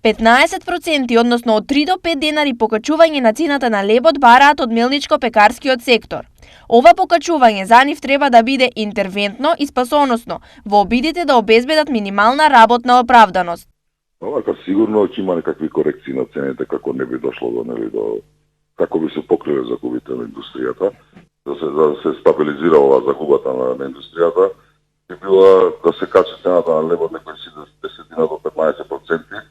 15%, односно од 3 до 5 денари покачување на цената на лебот бараат од мелничко-пекарскиот сектор. Ова покачување за нив треба да биде интервентно и спасоносно во обидите да обезбедат минимална работна оправданост. Овака сигурно ќе има некакви корекции на цените како не би дошло до како би се покриле загубите на индустријата, да се стабилизира оваа загубата на индустријата, би била да се качи цената на лебот некои 10 до 15%.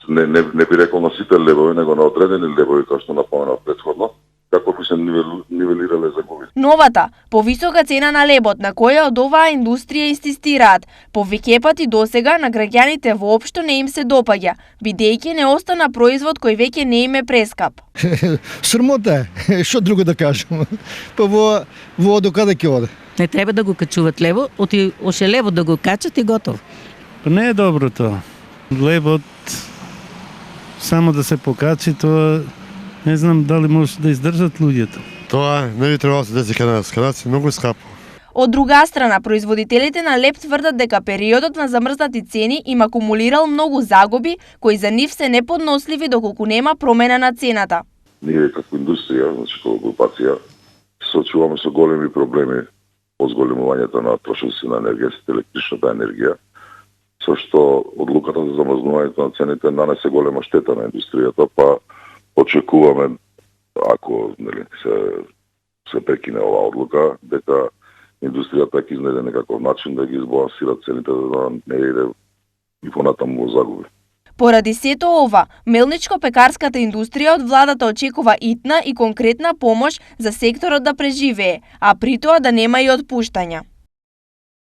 Не би рекол на сите лебови, него на одредени лебови, како што напоменав претходно, како би се нивелирале загубите. Новата, повисока цена на лебот, на која од оваа индустрија инсистираат, повеќе пати досега на граѓаните воопшто не им се допаѓа, бидејќи не остана производ кој веќе не им е прескап. Срамота е, што друго да кажам. Па во до каде ќе оде? Не треба да го качуват лево, оше лево да го качат и готово. Па не е добро тоа. Лебот само да се покачи, тоа не знам дали може да издржат луѓето. Тоа не би требало да се деси кај нас. Кај нас е многу скапо. Од друга страна, производителите на леб тврдат дека периодот на замрзнати цени им акумулирал многу загуби кои за нив се неподносливи доколку нема промена на цената. Ние како индустрија, значи како групација, се соочуваме со големи проблеми по зголемувањето на трошоци на енергијата, електричната енергија, со што одлуката за замрзнувањето на цените нанесе голема штета на индустријата, па очекуваме, ако се прекине оваа одлука, дека индустријата ќе изнајде некаков начин да ги избалансира цените да не иде и понатаму во загуби. Поради сето ова, мелничко-пекарската индустрија од владата очекува итна и конкретна помош за секторот да преживее, а при тоа да нема и отпуштања.